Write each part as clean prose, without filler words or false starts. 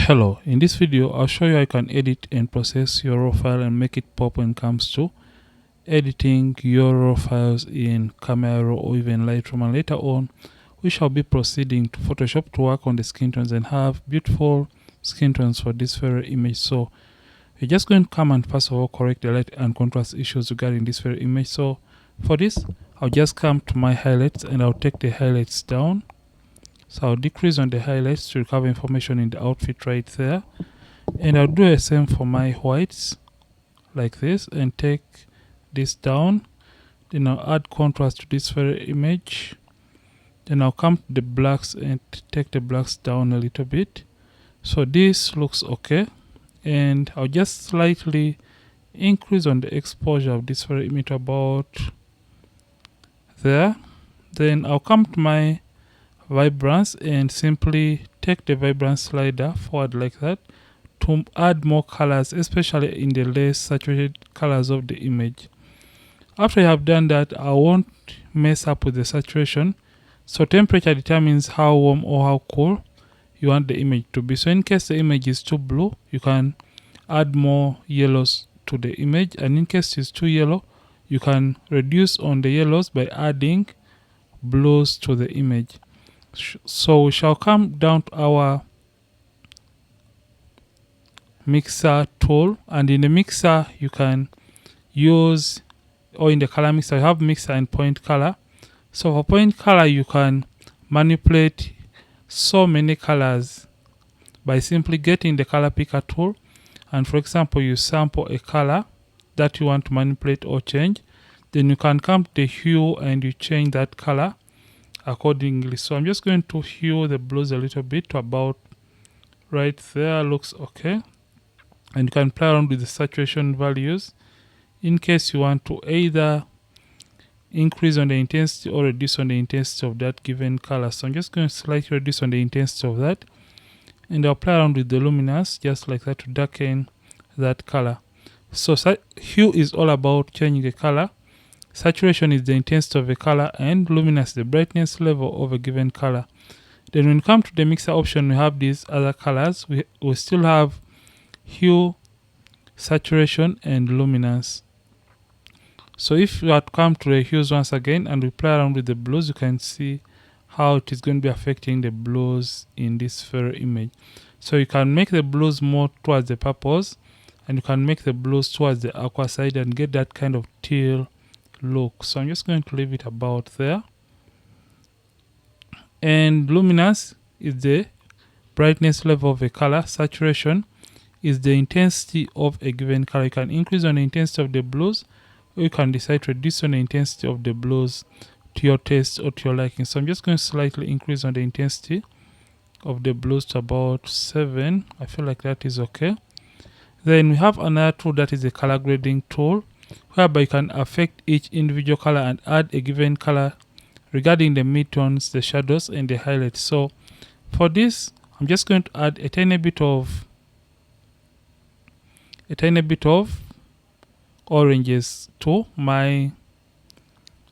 Hello, in this video I'll show you how you can edit and process your raw file and make it pop when it comes to editing your raw files in Camera Raw or even Lightroom, and later on we shall be proceeding to Photoshop to work on the skin tones and have beautiful skin tones for this very image. So we're just going to come and first of all correct the light and contrast issues regarding this very image. So for this I'll just come to my highlights and I'll take the highlights down. So I'll decrease on the highlights to recover information in the outfit right there. And I'll do the same for my whites like this and take this down. Then I'll add contrast to this very image. Then I'll come to the blacks and take the blacks down a little bit. So this looks okay. And I'll just slightly increase on the exposure of this very image about there. Then I'll come to my vibrance and simply take the vibrance slider forward like that to add more colors, especially in the less saturated colors of the image. After I have done that, I won't mess up with the saturation. So temperature determines how warm or how cool you want the image to be. So in case the image is too blue, you can add more yellows to the image, and in case it's too yellow, you can reduce on the yellows by adding blues to the image. So we shall come down to our mixer tool, and in the mixer you can use, or in the color mixer you have mixer and point color. So for point color you can manipulate so many colors by simply getting the color picker tool, and for example you sample a color that you want to manipulate or change, then you can come to the hue and you change that color accordingly. So I'm just going to hue the blues a little bit to about right there, looks okay. And you can play around with the saturation values in case you want to either increase on the intensity or reduce on the intensity of that given color. So I'm just going to slightly reduce on the intensity of that, and I'll play around with the luminance just like that to darken that color. So hue is all about changing the color, saturation is the intensity of a color, and luminance is the brightness level of a given color. Then when you come to the mixer option, we have these other colors. We still have hue, saturation, and luminance. So if you had to come to the hues once again and we play around with the blues, you can see how it is going to be affecting the blues in this very image. So you can make the blues more towards the purples, and you can make the blues towards the aqua side and get that kind of teal look. So I'm just going to leave it about there. And luminance is the brightness level of a color. Saturation is the intensity of a given color. You can increase on the intensity of the blues, or you can decide to reduce on the intensity of the blues to your taste or to your liking. So I'm just going to slightly increase on the intensity of the blues to about 7. I feel like that is okay. Then we have another tool that is the color grading tool, whereby you can affect each individual color and add a given color regarding the midtones, the shadows, and the highlights. So for this, I'm just going to add a tiny bit of oranges to my,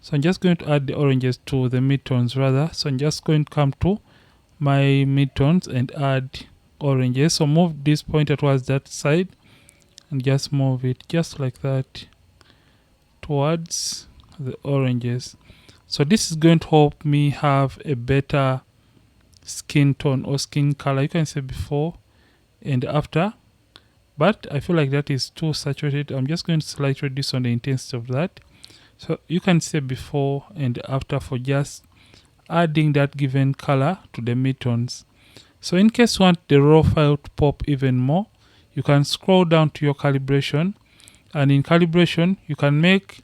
so I'm just going to add the oranges to the midtones rather. So I'm just going to come to my midtones and add oranges. So move this pointer towards that side and just move it just like that towards the oranges. So this is going to help me have a better skin tone or skin color. You can see before and after, but I feel like that is too saturated. I'm just going to slightly reduce on the intensity of that. So you can see before and after for just adding that given color to the midtones. So in case you want the raw file to pop even more, you can scroll down to your calibration, and in calibration you can make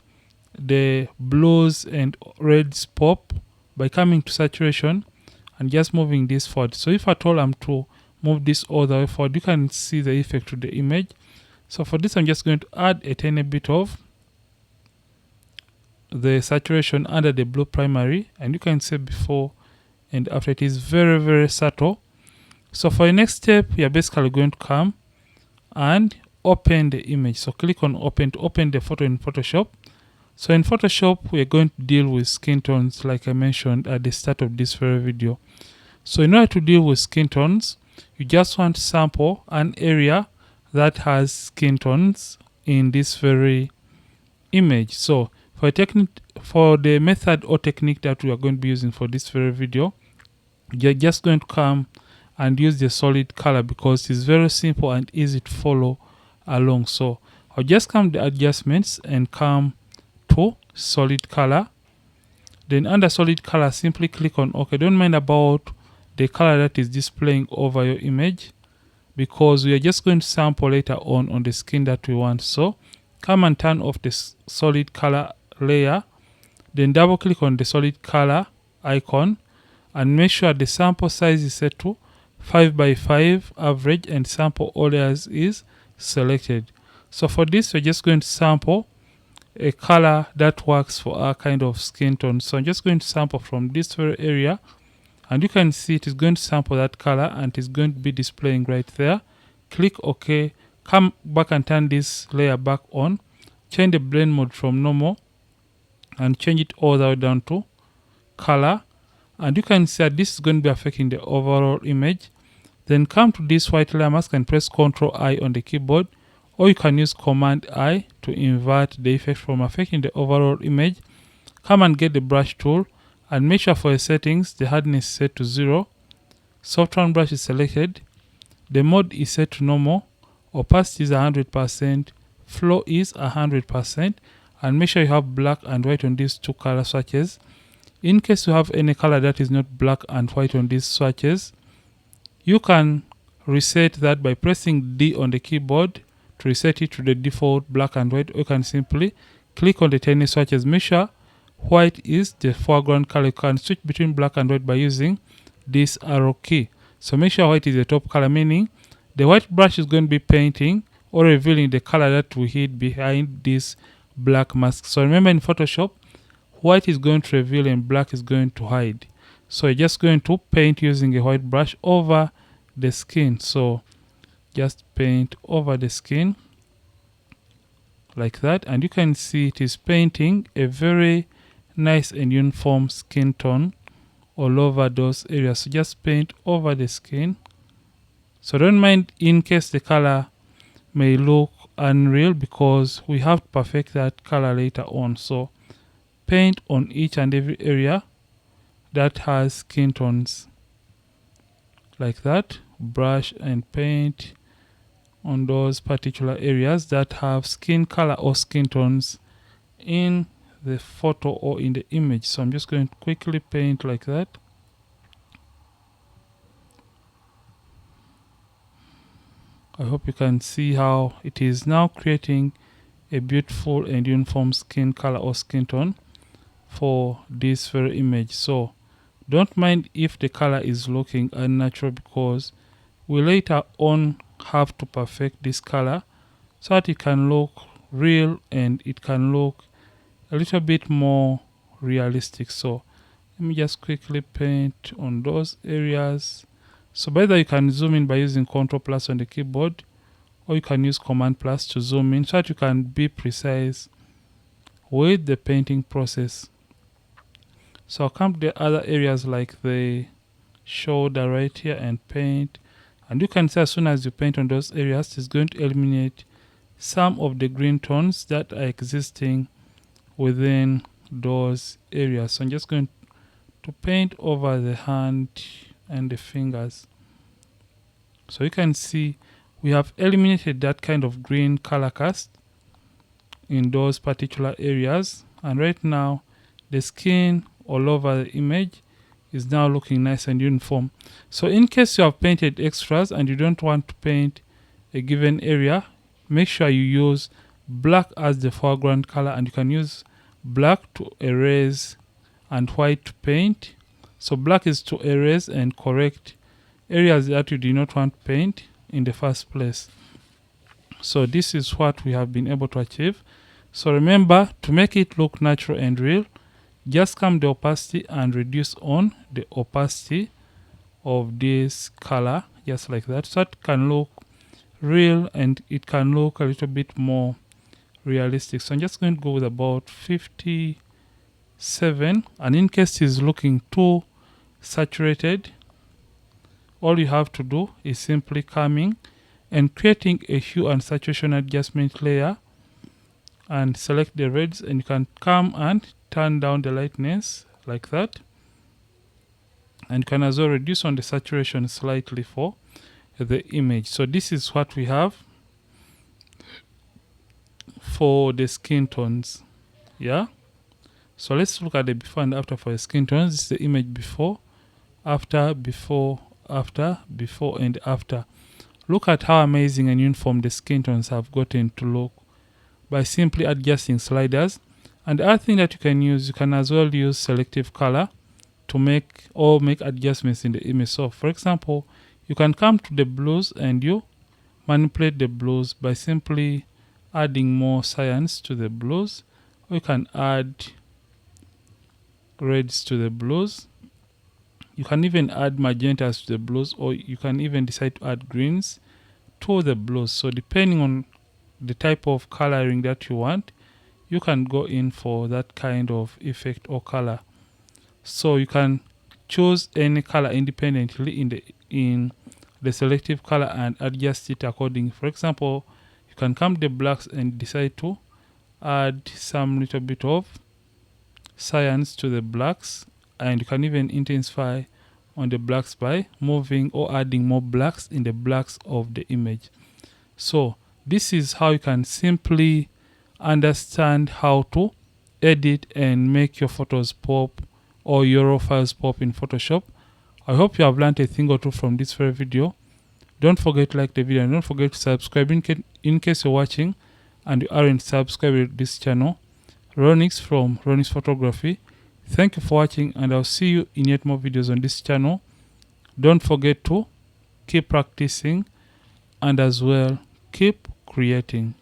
the blues and reds pop by coming to saturation and just moving this forward. So if at all I'm to move this all the way forward, you can see the effect to the image. So for this I'm just going to add a tiny bit of the saturation under the blue primary, and you can see before and after. It is very, very subtle. So for the next step, we are basically going to come and open the image. So click on open to open the photo in Photoshop. So in Photoshop, we are going to deal with skin tones like I mentioned at the start of this very video. So in order to deal with skin tones, you just want to sample an area that has skin tones in this very image. So for the method or technique that we are going to be using for this very video, you're just going to come and use the solid color because it's very simple and easy to follow along. So I'll just come to adjustments and come to solid color. Then under solid color, simply click on OK. Don't mind about the color that is displaying over your image because we are just going to sample later on the skin that we want. So come and turn off the solid color layer, then double click on the solid color icon and make sure the sample size is set to 5x5 average and sample all layers is selected. So for this, we're just going to sample a color that works for our kind of skin tone. So I'm just going to sample from this very area, and you can see it is going to sample that color and it's going to be displaying right there. Click OK. Come back and turn this layer back on. Change the blend mode from normal and change it all the way down to color. And you can see that this is going to be affecting the overall image. Then come to this white layer mask and press Ctrl I on the keyboard, or you can use Command I to invert the effect from affecting the overall image. Come and get the brush tool and make sure for your settings the hardness is set to 0. Soft round brush is selected. The mode is set to normal. Opacity is 100%. Flow is 100%. And make sure you have black and white on these two color swatches. In case you have any color that is not black and white on these swatches, you can reset that by pressing D on the keyboard to reset it to the default black and white, or you can simply click on the tiny swatches. Make sure white is the foreground color. You can switch between black and white by using this arrow key. So make sure white is the top color, meaning the white brush is going to be painting or revealing the color that we hid behind this black mask. So remember, in Photoshop, white is going to reveal and black is going to hide. So you're just going to paint using a white brush over the skin. So just paint over the skin like that, and you can see it is painting a very nice and uniform skin tone all over those areas. So just paint over the skin. So don't mind in case the color may look unreal because we have to perfect that color later on. So paint on each and every area that has skin tones like that. Brush and paint on those particular areas that have skin color or skin tones in the photo or in the image. So I'm just going to quickly paint like that. I hope you can see how it is now creating a beautiful and uniform skin color or skin tone for this very image. So don't mind if the color is looking unnatural because we later on have to perfect this color so that it can look real and it can look a little bit more realistic. So let me just quickly paint on those areas. So either you can zoom in by using Ctrl plus on the keyboard, or you can use Command plus to zoom in so that you can be precise with the painting process. So I'll come to the other areas like the shoulder right here and paint. And you can see as soon as you paint on those areas, it's going to eliminate some of the green tones that are existing within those areas. So I'm just going to paint over the hand and the fingers. So you can see we have eliminated that kind of green color cast in those particular areas. And right now, the skin all over the image is now looking nice and uniform. So in case you have painted extras and you don't want to paint a given area, make sure you use black as the foreground color, and you can use black to erase and white to paint. So black is to erase and correct areas that you do not want to paint in the first place. So this is what we have been able to achieve. So remember, to make it look natural and real, just come the opacity and reduce on the opacity of this color, just like that, so it can look real and it can look a little bit more realistic. So I'm just going to go with about 57, and in case it's looking too saturated, all you have to do is simply coming and creating a hue and saturation adjustment layer and select the reds, and you can come and turn down the lightness like that, and you can as well reduce on the saturation slightly for the image. So this is what we have for the skin tones. Yeah, so let's look at the before and after for the skin tones. This is the image before, after, before, after, before and after. Look at how amazing and uniform the skin tones have gotten to look by simply adjusting sliders. And the other thing that you can as well use selective color to make adjustments in the image. So for example, you can come to the blues and you manipulate the blues by simply adding more cyans to the blues, or you can add reds to the blues. You can even add magentas to the blues, or you can even decide to add greens to the blues. So depending on the type of coloring that you want, you can go in for that kind of effect or color. So you can choose any color independently in the selective color and adjust it accordingly. For example, you can come to the blacks and decide to add some little bit of cyans to the blacks, and you can even intensify on the blacks by moving or adding more blacks in the blacks of the image. So this is how you can simply understand how to edit and make your photos pop or your raw files pop in Photoshop. I hope you have learned a thing or two from this very video. Don't forget to like the video and don't forget to subscribe in case you're watching and you aren't subscribed to this channel. Ronix from Ronix Photography. Thank you for watching, and I'll see you in yet more videos on this channel. Don't forget to keep practicing and as well keep creating.